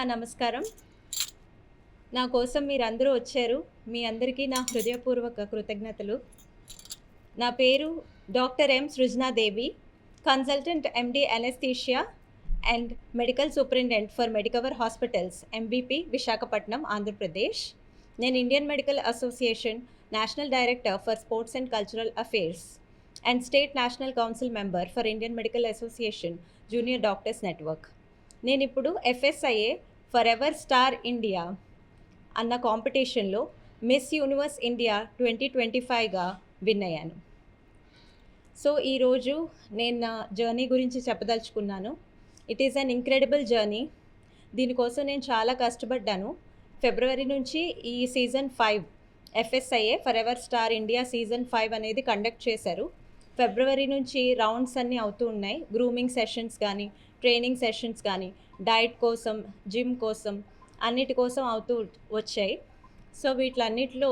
నా నమస్కారం. నా కోసం మీరందరూ వచ్చారు. మీ అందరికీ నా హృదయపూర్వక కృతజ్ఞతలు. నా పేరు doctor M. Srujana Devi, consultant MD anesthesia and medical superintendent for Medicover hospitals MBP Visakhapatnam, Andhra Pradesh. నేను Indian medical association national director for sports and cultural affairs and state national council member for Indian medical association junior doctors network. నేను ఇప్పుడు FSIA for ever star India అన్న కాంపిటీషన్లో Miss Universe India 2025గా win అయ్యాను. So ఈరోజు నేను నా journey గురించి చెప్పదలుచుకున్నాను. It is an incredible journey. దీనికోసం నేను చాలా కష్టపడ్డాను. ఫిబ్రవరి నుంచి ఈ season 5 FSIA for ever star India season 5 అనేది కండక్ట్ చేశారు. ఫిబ్రవరి నుంచి రౌండ్స్ అన్నీ అవుతూ ఉన్నాయి. గ్రూమింగ్ సెషన్స్ కానీ, ట్రైనింగ్ సెషన్స్ కానీ, డైట్ కోసం, జిమ్ కోసం, అన్నిటి కోసం అవుతూ వచ్చాయి. సో వీటిలన్నిటిలో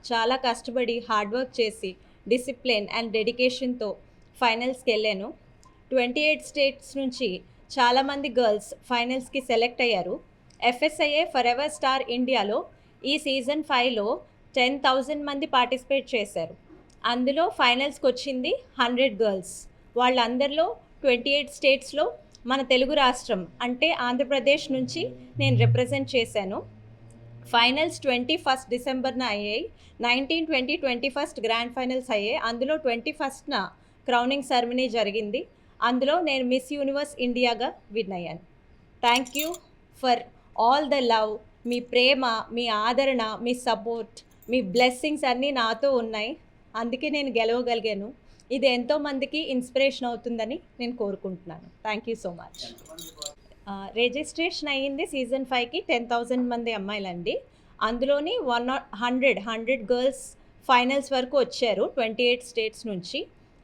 చాలా కష్టపడి హార్డ్ వర్క్ చేసి డిసిప్లిన్ అండ్ డెడికేషన్తో ఫైనల్స్కి వెళ్ళాను. 28 స్టేట్స్ నుంచి చాలామంది గర్ల్స్ ఫైనల్స్కి సెలెక్ట్ అయ్యారు. ఎఫ్ఎస్ఐఏ ఫర్ ఎవర్ స్టార్ ఇండియాలో ఈ సీజన్ 5లో 10,000 మంది పార్టిసిపేట్ చేశారు. అందులో ఫైనల్స్కి వచ్చింది 100 గర్ల్స్. వాళ్ళందరిలో 28 స్టేట్స్లో మన తెలుగు రాష్ట్రం అంటే ఆంధ్రప్రదేశ్ నుంచి నేను రిప్రజెంట్ చేశాను. ఫైనల్స్ 21 డిసెంబర్న అయ్యాయి. 19, 20, 21 గ్రాండ్ ఫైనల్స్ అయ్యాయి. అందులో 21న క్రౌనింగ్ సెరమనీ జరిగింది. అందులో నేను మిస్ యూనివర్స్ ఇండియాగా విన్ అయ్యాను. Thank you for all the love. మీ ప్రేమ, మీ ఆదరణ, మీ సపోర్ట్, మీ బ్లెస్సింగ్స్ అన్నీ నాతో ఉన్నాయి. అందుకే నేను గెలవగలిగాను. ఇది ఎంతోమందికి ఇన్స్పిరేషన్ అవుతుందని నేను కోరుకుంటున్నాను. Thank you so much. Registration అయ్యింది సీజన్ 5కి 10,000 మంది అమ్మాయిలండి. అందులోని 100 గర్ల్స్ ఫైనల్స్ వరకు వచ్చారు 28 స్టేట్స్ నుంచి.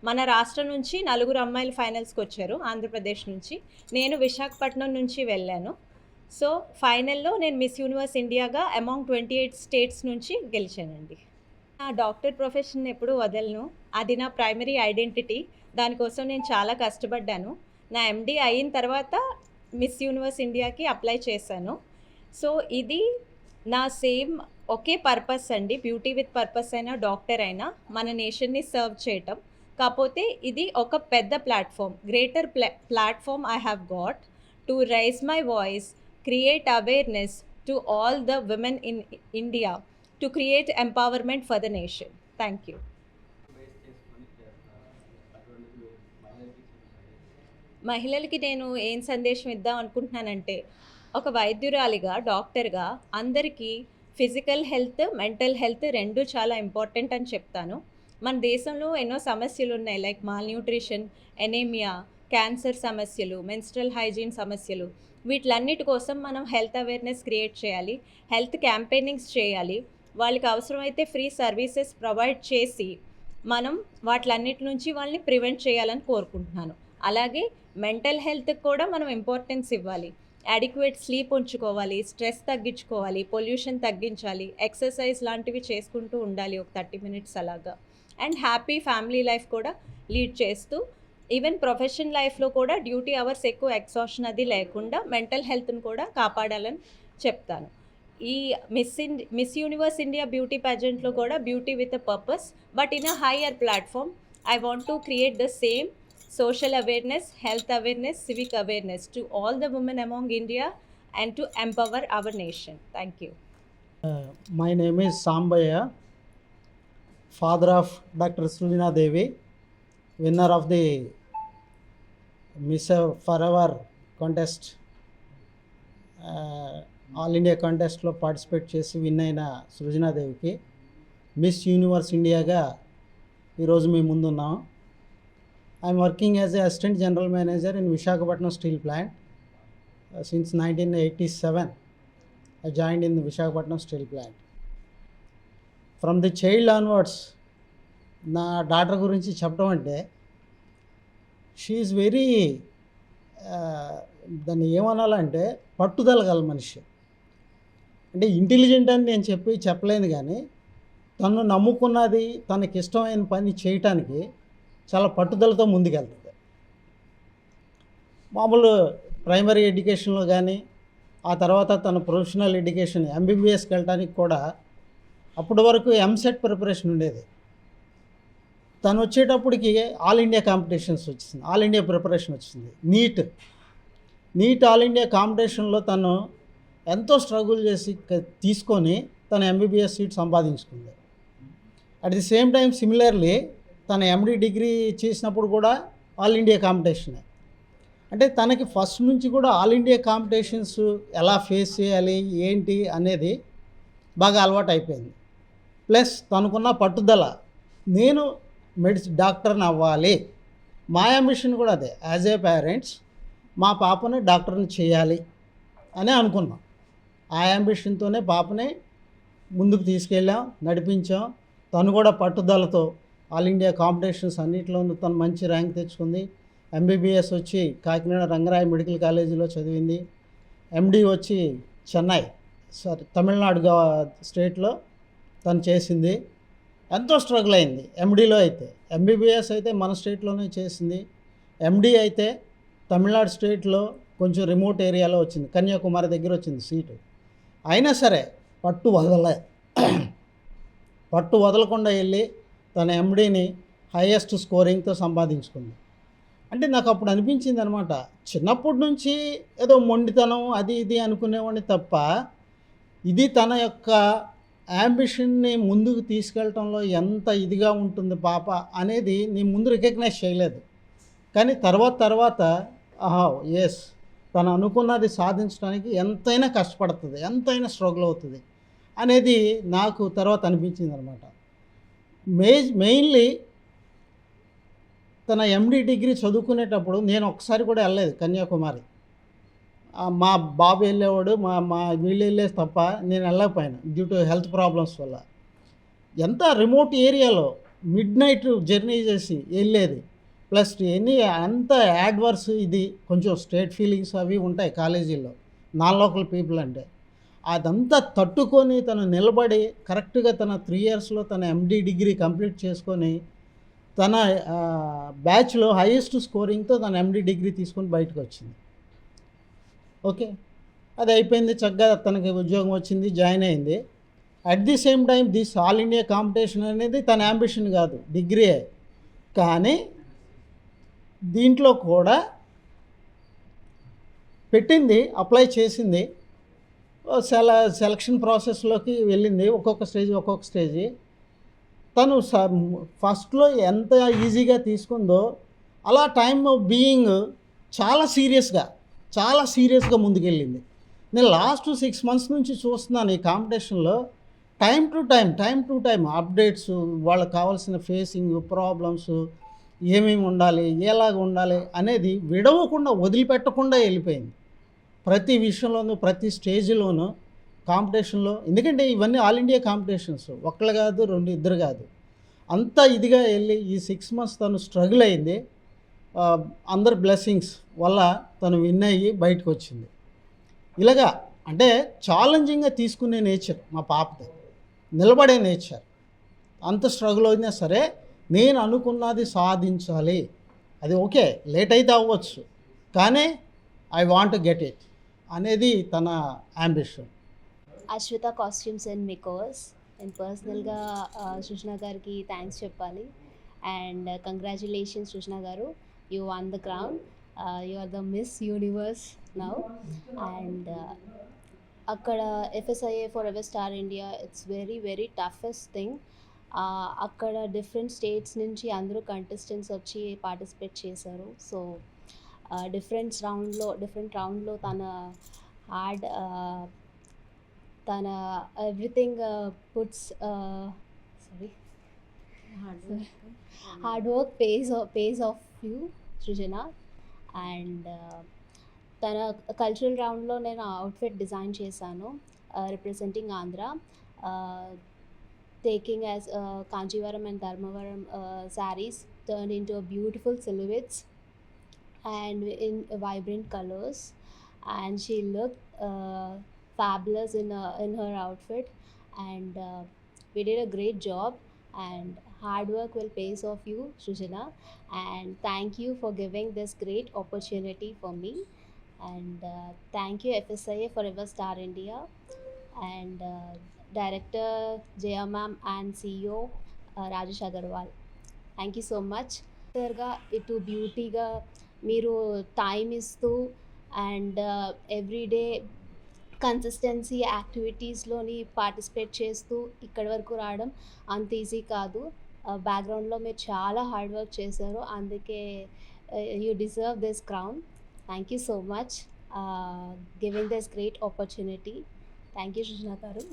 మన రాష్ట్రం నుంచి 4 అమ్మాయిలు ఫైనల్స్కి వచ్చారు ఆంధ్రప్రదేశ్ నుంచి. నేను విశాఖపట్నం నుంచి వెళ్ళాను. సో ఫైనల్లో నేను మిస్ యూనివర్స్ ఇండియాగా అమాంగ్ 28 స్టేట్స్ నుంచి గెలిచానండి. నా డాక్టర్ ప్రొఫెషన్ ఎప్పుడూ వదలను. అది నా ప్రైమరీ ఐడెంటిటీ. దానికోసం నేను చాలా కష్టపడ్డాను. నా ఎండి అయిన తర్వాత మిస్ యూనివర్స్ ఇండియాకి అప్లై చేశాను. సో ఇది నా సేమ్ ఒకే పర్పస్ అండి. బ్యూటీ విత్ పర్పస్ అయినా, డాక్టర్ అయినా మన నేషన్ని సర్వ్ చేయటం. కాకపోతే ఇది ఒక పెద్ద platform, greater platform I have got to rise my voice, create awareness to all the women in India, to create empowerment for the nation. Thank you. మహిళలకి నేను ఏం సందేశం ఇద్దాం అనుకుంటున్నానంటే, ఒక వైద్యురాలిగా, డాక్టర్గా అందరికీ ఫిజికల్ హెల్త్, మెంటల్ హెల్త్ రెండు చాలా ఇంపార్టెంట్ అని చెప్తాను. మన దేశంలో ఎన్నో సమస్యలు ఉన్నాయి, like mall nutrition, anaemia, cancer సమస్యలు, మెన్స్ట్రల్ హైజీన్ సమస్యలు. వీటిలన్నిటి కోసం మనం హెల్త్ అవేర్నెస్ క్రియేట్ చేయాలి, హెల్త్ క్యాంపెయినింగ్స్ చేయాలి. వాళ్ళకి అవసరమైతే ఫ్రీ సర్వీసెస్ ప్రొవైడ్ చేసి మనం వాటిలన్నిటి నుంచి వాళ్ళని ప్రివెంట్ చేయాలని కోరుకుంటున్నాను. అలాగే మెంటల్ హెల్త్కి కూడా మనం ఇంపార్టెన్స్ ఇవ్వాలి. అడిక్వేట్ స్లీప్ ఉంచుకోవాలి, స్ట్రెస్ తగ్గించుకోవాలి, పొల్యూషన్ తగ్గించాలి, ఎక్సర్సైజ్ లాంటివి చేసుకుంటూ ఉండాలి ఒక 30 మినిట్స్ అలాగా. అండ్ హ్యాపీ ఫ్యామిలీ లైఫ్ కూడా లీడ్ చేస్తూ, ఈవెన్ ప్రొఫెషన్ లైఫ్లో కూడా డ్యూటీ అవర్స్ ఎక్కువ ఎగ్జాషన్ అది లేకుండా మెంటల్ హెల్త్ని కూడా కాపాడాలని చెప్తాను. ఈ మిస్ యూనివర్స్ ఇండియా బ్యూటీ ప్యాజెంట్లో కూడా beauty with a purpose, but in a hire platform. I want to create the same social awareness, health awareness, civic awareness to all the women among India and to empower our nation. Thank you. My name is Sambaya, father of Dr. Srujana Devi, winner of the Miss Forever contest. All India కాంటెస్ట్లో participate చేసి win అయిన సృజనాదేవికి Miss Universe ఇండియాగా ఈరోజు మేము ముందున్నాం. I'm working as a assistant general manager in Visakhapatnam steel plant since 1987. I joined in the Visakhapatnam steel plant. From the child onwards, నా daughter గురించి చెప్పడం అంటే, షీ ఈజ్ వెరీ, దాన్ని ఏమనాలంటే పట్టుదల గల మనిషి. అంటే ఇంటెలిజెంట్ అని నేను చెప్పలేను, కానీ తను నమ్ముకున్నది, తనకి ఇష్టమైన పని చేయటానికి చాలా పట్టుదలతో ముందుకెళ్తుంది. మామూలు ప్రైమరీ ఎడ్యుకేషన్లో కానీ, ఆ తర్వాత తన ప్రొఫెషనల్ ఎడ్యుకేషన్ ఎంబీబీఎస్కి వెళ్ళడానికి కూడా అప్పటి వరకు ఎంసెట్ ప్రిపరేషన్ ఉండేది. తను వచ్చేటప్పటికి ఆల్ ఇండియా కాంపిటీషన్స్ వచ్చింది, ఆల్ ఇండియా ప్రిపరేషన్ వచ్చింది. నీట్ ఆల్ ఇండియా కాంపిటీషన్లో తను ఎంతో స్ట్రగుల్ చేసి తీసుకొని తన ఎంబీబీఎస్ సీట్ సంపాదించుకుంది. At the same time similarly తన ఎండి డిగ్రీ చేసినప్పుడు కూడా ఆల్ ఇండియా కాంపిటీషనే. అంటే తనకి ఫస్ట్ నుంచి కూడా ఆల్ ఇండియా కాంపిటీషన్స్ ఎలా ఫేస్ చేయాలి ఏంటి అనేది బాగా అలవాటు అయిపోయింది. ప్లస్ తనకున్న పట్టుదల, నేను డాక్టర్ని అవ్వాలి. మా అంబిషన్ కూడా అదే. యాజ్ ఏ పేరెంట్స్ మా పాపని డాక్టర్ని చేయాలి అని అనుకున్నాం. ఆ అంబిషన్తోనే పాపని ముందుకు తీసుకెళ్ళాం, నడిపించాం. తను కూడా పట్టుదలతో ఆల్ ఇండియా కాంపిటీషన్స్ అన్నింటిలోనూ తను మంచి ర్యాంక్ తెచ్చుకుంది. ఎంబీబీఎస్ వచ్చి కాకినాడ రంగరాయ మెడికల్ కాలేజీలో చదివింది. ఎండి వచ్చి చెన్నై తమిళనాడు స్టేట్లో తను చేసింది. ఎంతో స్ట్రగుల్ అయింది ఎండీలో అయితే. ఎంబీబీఎస్ అయితే మన స్టేట్లోనే చేసింది. ఎండి అయితే తమిళనాడు స్టేట్లో కొంచెం రిమోట్ ఏరియాలో వచ్చింది, కన్యాకుమారి దగ్గర వచ్చింది సీటు. అయినా సరే పట్టు వదలకుండా వెళ్ళి తన ఎండీని హైయెస్ట్ స్కోరింగ్తో సంపాదించుకుంది. అంటే నాకు అప్పుడు అనిపించింది అనమాట, చిన్నప్పటి నుంచి ఏదో మొండితనం అది ఇది అనుకునేవాడిని తప్ప ఇది తన యొక్క యాంబిషన్ని ముందుకు తీసుకెళ్ళటంలో ఎంత ఇదిగా ఉంటుంది పాప అనేది నేను ముందు రికగ్నైజ్ చేయలేదు. కానీ తర్వాత ఎస్ తను అనుకున్నది సాధించడానికి ఎంతైనా కష్టపడుతుంది, ఎంతైనా స్ట్రగుల్ అవుతుంది అనేది నాకు తర్వాత అనిపించింది అనమాట. మెయిన్లీ తన ఎండి డిగ్రీ చదువుకునేటప్పుడు నేను ఒక్కసారి కూడా వెళ్ళలేదు కన్యాకుమారి. మా బాబు వెళ్ళేవాడు, మా వీళ్ళు వెళ్ళేది తప్ప నేను వెళ్ళకపోయాను డ్యూ టు హెల్త్ ప్రాబ్లమ్స్ వల్ల. ఎంత రిమోట్ ఏరియాలో మిడ్ నైట్ జర్నీ చేసి వెళ్ళేది. ప్లస్ అంత యాడ్వర్స్ ఇది కొంచెం స్టేట్ ఫీలింగ్స్ అవి ఉంటాయి కాలేజీల్లో నాన్ లోకల్ పీపుల్ అంటే. అదంతా తట్టుకొని తను నిలబడి కరెక్ట్గా తన 3 ఇయర్స్లో తన ఎండి డిగ్రీ కంప్లీట్ చేసుకొని తన బ్యాచ్లో హైయెస్ట్ స్కోరింగ్తో తన ఎండి డిగ్రీ తీసుకొని బయటకు వచ్చింది. ఓకే, అది అయిపోయింది, చక్కగా తనకి ఉద్యోగం వచ్చింది, జాయిన్ అయింది. At the same time this all India competition అనేది తన యాంబిషన్ కాదు, డిగ్రీయే. కానీ దీంట్లో కూడా పెట్టింది, అప్లై చేసింది, సెలక్షన్ ప్రాసెస్లోకి వెళ్ళింది. ఒక్కొక్క స్టేజీ తను ఫస్ట్లో ఎంత ఈజీగా తీసుకుందో అలా టైమ్ బీయింగ్ చాలా సీరియస్గా ముందుకెళ్ళింది. నేను లాస్ట్ 6 months నుంచి చూస్తున్నాను ఈ కాంపిటీషన్లో టైం టు టైం అప్డేట్స్, వాళ్ళకి కావాల్సిన ఫేసింగ్ ప్రాబ్లమ్స్, ఏమేమి ఉండాలి, ఎలాగ ఉండాలి అనేది విడవకుండా వదిలిపెట్టకుండా వెళ్ళిపోయింది. ప్రతి విషయంలోనూ ప్రతి స్టేజ్లోనూ కాంపిటీషన్లో. ఎందుకంటే ఇవన్నీ ఆల్ ఇండియా కాంపిటీషన్స్, ఒక్కళ్ళు కాదు, 2 కాదు, అంత ఇదిగా వెళ్ళి ఈ 6 months తను స్ట్రగుల్ అయింది. అందరి బ్లెస్సింగ్స్ వల్ల తను విన్ అయ్యి బయటకు వచ్చింది. ఇలాగా అంటే ఛాలెంజింగ్గా తీసుకునే నేచర్ మా పాపది, నిలబడే నేచర్. అంత స్ట్రగుల్ అయినా సరే నేను అనుకున్నది సాధించాలి, అది ఓకే లేట్ అయితే అవ్వచ్చు కానీ I want to get it అనేది తన ambition. Ashwitha costumes and makers. నేను పర్సనల్గా సృజన గారికి థ్యాంక్స్ చెప్పాలి. And congratulations Srujana garu, you won the crown, you are the Miss Universe now. And అక్కడ FSIA for ever star India, it's very very toughest thing. అక్కడ different states నుంచి అందరూ కంటెస్టెంట్స్ వచ్చి participate చేశారు. సో డిఫరెంట్ రౌండ్లో తన everything puts hard work pace of you Srujana. And తన cultural రౌండ్లో నేను అవుట్ఫిట్ డిజైన్ చేశాను, representing Andhra, taking as Kanchivaram and Dharmavaram sarees turned into a beautiful silhouettes and in vibrant colors, and she looked fabulous in her outfit. And we did a great job, and hard work will pays off you Srijana, and thank you for giving this great opportunity for me. And thank you FSIA for Ever Star India, and Director Jaya Ma'am and CEO Rajesh Agarwal. Thank you so much. ఫర్దర్గా ఇటు బ్యూటీగా మీరు time ఇస్తూ and everyday consistency యాక్టివిటీస్లోని participate చేస్తూ ఇక్కడి వరకు రావడం అంత easy కాదు. బ్యాక్గ్రౌండ్లో మీరు చాలా హార్డ్ వర్క్ చేశారు, అందుకే you deserve this crown. Thank you so much giving this great opportunity. Thank you Srujana గారు.